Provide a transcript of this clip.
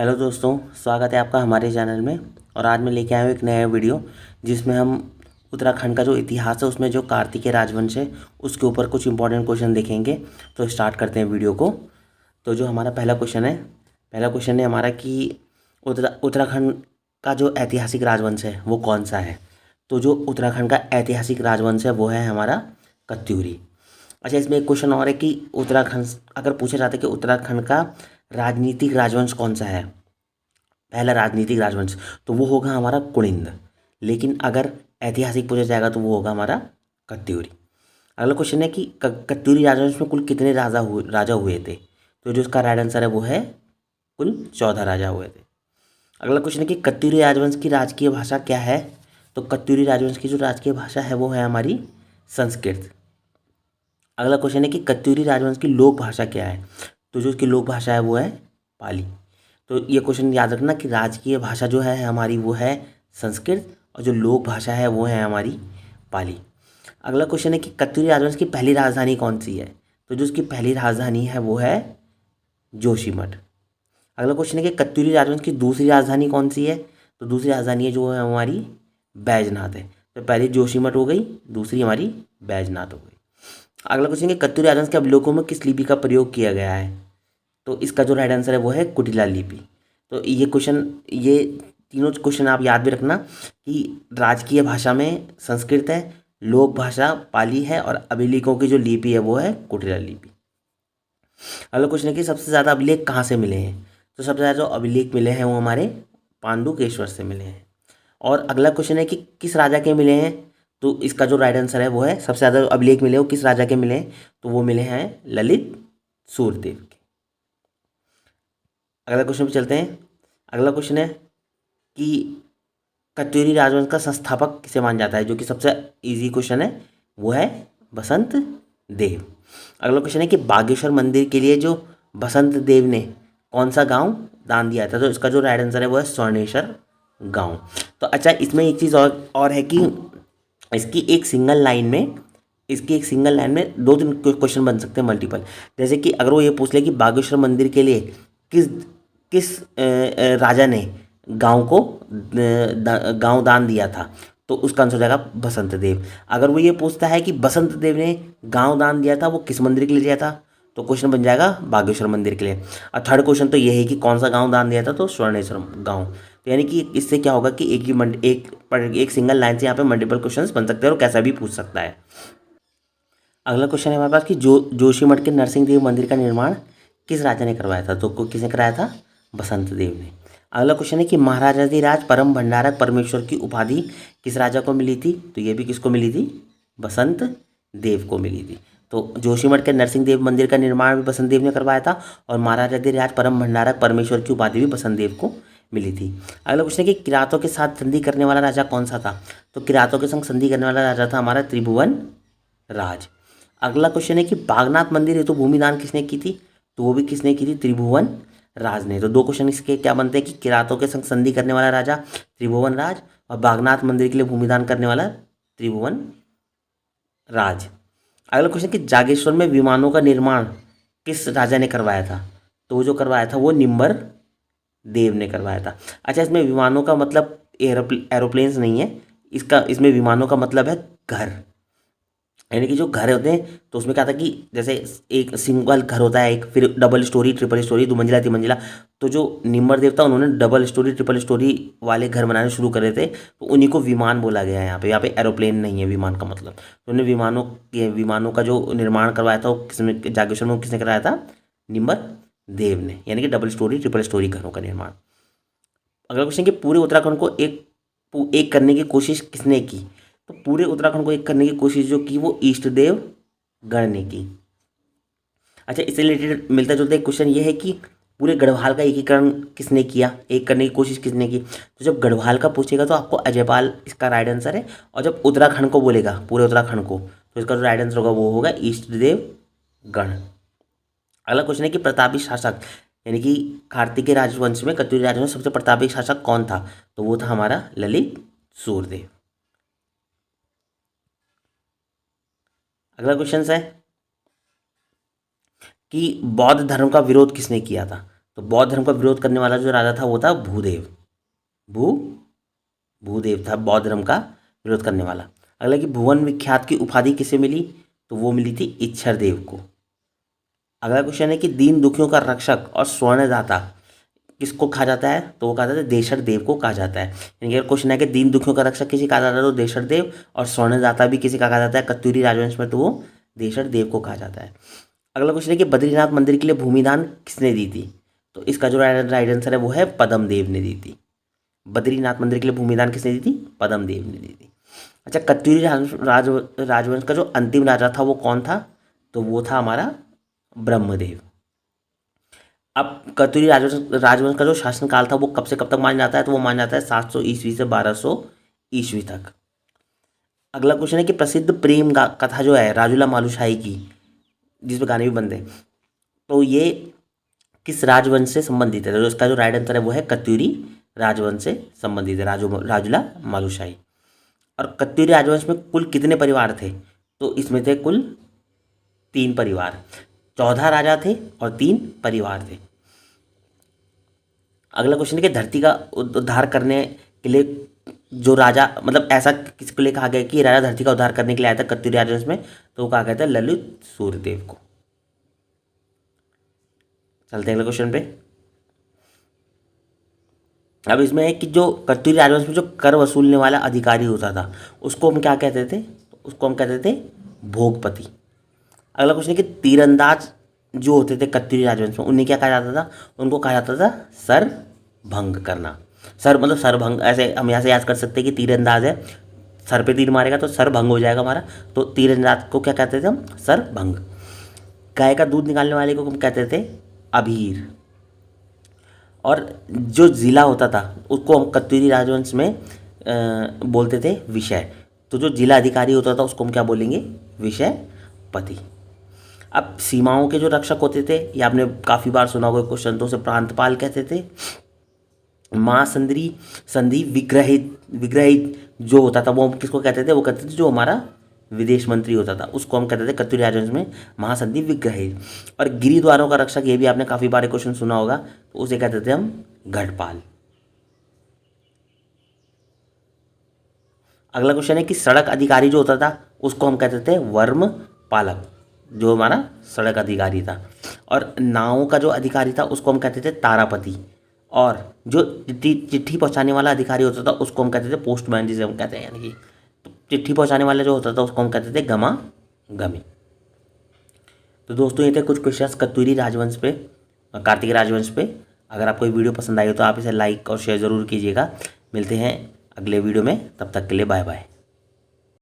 Hello दोस्तों, स्वागत है आपका हमारे चैनल में। और आज मैं लेके आया हूँ एक नया वीडियो जिसमें हम उत्तराखंड का जो इतिहास है उसमें जो कार्तिकेय राजवंश है उसके ऊपर कुछ इंपॉर्टेंट क्वेश्चन देखेंगे। तो स्टार्ट करते हैं वीडियो को। तो जो हमारा पहला क्वेश्चन है हमारा कि उत्तराखंड का जो ऐतिहासिक राजवंश है वो कौन सा है। तो जो उत्तराखंड का ऐतिहासिक राजवंश है वो है हमारा कत्यूरी। अच्छा, इसमें एक क्वेश्चन और है कि उत्तराखंड अगर पूछा जाता है कि उत्तराखंड का राजनीतिक राजवंश कौन सा है, पहला राजनीतिक राजवंश, तो वो होगा हमारा कुनिंद। लेकिन अगर ऐतिहासिक पूछा जाएगा तो वो होगा हमारा कत्यूरी। अगला क्वेश्चन है कि कत्यूरी राजवंश में कुल कितने राजा हुए थे। तो जो इसका राइट आंसर है वो है कुल 14 राजा हुए थे। अगला क्वेश्चन है कि कत्यूरी राजवंश की राजकीय भाषा क्या है। तो कत्यूरी राजवंश की जो राजकीय भाषा है वो है हमारी संस्कृत। अगला क्वेश्चन है कि कत्यूरी राजवंश की लोक भाषा क्या है। तो जो इसकी लोक भाषा है वो है पाली। तो ये क्वेश्चन याद रखना कि राजकीय भाषा जो है हमारी वो है संस्कृत और जो लोक भाषा है वो है हमारी पाली। अगला क्वेश्चन है कि कत्यूरी राजवंश की पहली राजधानी कौन सी है। तो जो उसकी पहली राजधानी है वो है जोशीमठ। अगला क्वेश्चन है कि कत्यूरी राजवंश की दूसरी राजधानी कौन सी है। तो दूसरी राजधानी है जो है हमारी बैजनाथ है। तो पहली जोशीमठ हो गई, दूसरी हमारी बैजनाथ हो गई। अगला क्वेश्चन है कि कत्यूरी राजवंश के अवलोकों में किस लिपि का प्रयोग किया गया है। तो इसका जो राइट आंसर है वो है कुटिला लिपि। तो ये तीनों क्वेश्चन आप याद भी रखना कि राजकीय भाषा में संस्कृत है, लोक भाषा पाली है और अभिलेखों की जो लिपि है वो है कुटिला लिपि। अगला क्वेश्चन है कि सबसे ज़्यादा अभिलेख कहाँ से मिले हैं। तो सबसे ज़्यादा जो अभिलेख मिले हैं वो हमारे पांडुकेश्वर से मिले हैं। और अगला क्वेश्चन है कि किस राजा के मिले हैं। तो इसका जो राइट आंसर है वो है सबसे ज़्यादा अभिलेख मिले वो किस राजा के मिले हैं। तो वो मिले हैं ललित सूर्यदेव के। अगला क्वेश्चन पे चलते हैं। अगला क्वेश्चन है कि कत्यूरी राजवंश का संस्थापक किसे माना जाता है। जो कि सबसे इजी क्वेश्चन है वो है बसंत देव। अगला क्वेश्चन है कि बागेश्वर मंदिर के लिए जो बसंत देव ने कौन सा गांव दान दिया था। तो इसका जो राइट आंसर है वो है स्वर्णेश्वर गांव। तो अच्छा, इसमें एक चीज़ और है कि इसकी एक सिंगल लाइन में दो तीन क्वेश्चन बन सकते हैं मल्टीपल। जैसे कि अगर वो ये पूछ ले कि बागेश्वर मंदिर के लिए किस किस राजा ने गांव को गांव दान दिया था। तो उसका आंसर हो जाएगा बसंत देव। अगर वो ये पूछता है कि बसंत देव ने गांव दान दिया था वो किस मंदिर के लिए दिया था, तो क्वेश्चन बन जाएगा बागेश्वर मंदिर के लिए। और थर्ड क्वेश्चन तो ये है कि कौन सा गांव दान दिया था, तो स्वर्णेश्वर गांव। तो यानी कि इससे क्या होगा कि एक सिंगल लाइन से यहाँ पे मल्टीपल क्वेश्चंस बन सकते हैं और कैसा भी पूछ सकता है। अगला क्वेश्चन है हमारे पास कि जोशीमठ के नरसिंह देव मंदिर का निर्माण किस राजा ने करवाया था। तो किसने कराया था, बसंत देव ने। अगला क्वेश्चन है कि महाराजाधिराज परम भंडारक परमेश्वर की उपाधि किस राजा को मिली थी। तो ये भी किसको मिली थी, बसंत देव को मिली थी। तो जोशीमठ के नरसिंह देव मंदिर का निर्माण भी बसंत देव ने करवाया था और महाराजाधिराज परम भंडारक परमेश्वर की उपाधि भी बसंत देव को मिली थी। अगला क्वेश्चन है कि किरातों के साथ संधि करने वाला राजा कौन सा था। तो किरातों के संग संधि करने वाला राजा था हमारा त्रिभुवन राज। अगला क्वेश्चन है कि बागनाथ मंदिर हेतु भूमिदान किसने की थी। तो वो भी किसने की थी, त्रिभुवन राज ने। तो दो क्वेश्चन इसके क्या बनते हैं कि किरातों के संग संधि करने वाला राजा त्रिभुवन राज और बागनाथ मंदिर के लिए भूमिदान करने वाला त्रिभुवन राज। अगला क्वेश्चन कि जागेश्वर में विमानों का निर्माण किस राजा ने करवाया था। तो वो जो करवाया था वो निम्बर देव ने करवाया था। अच्छा, इसमें विमानों का मतलब एरोप्लेन्स नहीं है, इसमें विमानों का मतलब है घर। यानी कि जो घर होते हैं तो उसमें क्या था कि जैसे एक सिंगल घर होता है, एक फिर डबल स्टोरी ट्रिपल स्टोरी दो मंजिला तीन मंजिला। तो जो निम्बर देवता उन्होंने डबल स्टोरी ट्रिपल स्टोरी वाले घर बनाने शुरू करे थे, तो उन्हीं को विमान बोला गया है। यहाँ पे एरोप्लेन नहीं है विमान का मतलब। तो उन्हें विमानों का जो निर्माण करवाया था वो किसने, जागेश्वर में किसने कराया था, निम्बर देव ने। यानी कि डबल स्टोरी ट्रिपल स्टोरी घरों का निर्माण। अगला क्वेश्चन कि पूरे उत्तराखंड को एक करने की कोशिश किसने की। तो पूरे उत्तराखंड को एक करने की कोशिश जो की वो ईष्ट देव गण ने की। अच्छा, इससे रिलेटेड मिलता जुलता एक क्वेश्चन ये है कि पूरे गढ़वाल का एकीकरण किसने किया, एक करने की कोशिश किसने की। तो जब गढ़वाल का पूछेगा तो आपको अजयपाल इसका राइट आंसर है। और जब उत्तराखंड को बोलेगा पूरे उत्तराखंड को, तो इसका जो राइट आंसर होगा वो होगा ईष्ट देव गण। अगला क्वेश्चन है कि प्रतापी शासक यानी कि कार्तिकेय राजवंश में कत्यूरी राजवंश में सबसे प्रतापी शासक कौन था। तो वो था हमारा ललित सूर्यदेव। अगला क्वेश्चन है कि बौद्ध धर्म का विरोध किसने किया था। तो बौद्ध धर्म का विरोध करने वाला जो राजा था वो था भूदेव। भूदेव था बौद्ध धर्म का विरोध करने वाला। अगला कि भुवन विख्यात की उपाधि किसे मिली, तो वो मिली थी इच्छर देव को। अगला क्वेश्चन है कि दीन दुखियों का रक्षक और स्वर्णदाता किसको कहा जाता है, तो वो कहा जाता है देशर देव को कहा जाता है। यानी कि क्वेश्चन है कि दीन दुखियों का रक्षक किसी कहा जाता है तो देशर देव, और स्वर्णदाता भी किसी का कहा जाता है कत्यूरी राजवंश में, तो वो देशर देव को कहा जाता है। अगला क्वेश्चन है कि बद्रीनाथ मंदिर के लिए भूमिदान किसने दी थी, तो इसका जो राइट आंसर है वो है पद्म देव ने दी थी। बद्रीनाथ मंदिर के लिए भूमिदान किसने दी थी, पद्म देव ने दी थी। अच्छा, कत्यूरी राजवंश का जो अंतिम राजा था वो कौन था, तो वो था हमारा ब्रह्मदेव। अब कत्यूरी राजवंश का जो शासनकाल था वो कब से कब तक माना जाता है, तो वो माना जाता है 700 ईस्वी से 1200 ईस्वी तक। अगला क्वेश्चन है कि प्रसिद्ध प्रेम कथा जो है राजूला मालुशाही की, जिसमें गाने भी बनते हैं, तो ये किस राजवंश से संबंधित है, तो इसका जो राइट आंसर है वो है कत्यूरी राजवंश से संबंधित है, राजूला मालुशाही। और कत्यूरी राजवंश में कुल कितने परिवार थे, तो इसमें थे कुल 3 परिवार, 14 राजा थे और 3 परिवार थे। अगला क्वेश्चन है कि धरती का उद्धार करने के लिए जो राजा, मतलब ऐसा किसके लिए कहा गया कि राजा धरती का उद्धार करने के लिए आया था कत्यूरी राजवंश में, तो वो कहा गया था ललित सूर्यदेव को। चलते हैं अगले क्वेश्चन पे। अब इसमें है कि जो कत्यूरी राजवंश में जो कर वसूलने वाला अधिकारी होता था उसको हम क्या कहते थे, उसको हम कहते थे भोगपति। अगला क्वेश्चन है कि तीरंदाज जो होते थे कत्यूरी राजवंश में उन्हें क्या कहा जाता था, उनको कहा जाता था सर भंग करना। सर मतलब सरभंग, ऐसे हम यहाँ से याद कर सकते हैं कि तीरंदाज है, सर पे तीर मारेगा तो सर भंग हो जाएगा हमारा, तो तीरंदाज को क्या कहते थे हम, सर भंग। गाय का दूध निकालने वाले को हम कहते थे अभीर। और जो जिला होता था उसको हम कत्यूरी राजवंश में बोलते थे विषय। तो जो जिला अधिकारी होता था उसको हम क्या बोलेंगे, विषयपति। अब सीमाओं के जो रक्षक होते थे, ये आपने काफ़ी बार सुना होगा क्वेश्चन, तो उसे प्रांतपाल कहते थे। महासंधि संधि विग्रहित जो होता था वो हम किसको कहते थे, वो कहते थे जो हमारा विदेश मंत्री होता था उसको हम कहते थे कत्यूरी राजवंश में महासंधि विग्रहित। और गिरिद्वारों का रक्षक, ये भी आपने काफ़ी बार क्वेश्चन सुना होगा, तो उसे कहते थे हम गढ़पाल। अगला क्वेश्चन है कि सड़क अधिकारी जो होता था उसको हम कहते थे वर्म पालक, जो हमारा सड़क अधिकारी था। और नावों का जो अधिकारी था उसको हम कहते थे तारापति। और जो चिट्ठी पहुंचाने वाला अधिकारी होता था उसको हम कहते थे पोस्टमैन, जिसे हम कहते हैं, यानी कि चिट्ठी पहुंचाने वाला जो होता था उसको हम कहते थे गमी। तो दोस्तों ये थे कुछ क्वेश्चंस कत्यूरी राजवंश पे, कार्तिक राजवंश पे। अगर आपको ये वीडियो पसंद आई हो तो आप इसे लाइक और शेयर ज़रूर कीजिएगा। मिलते हैं अगले वीडियो में, तब तक के लिए बाय बाय।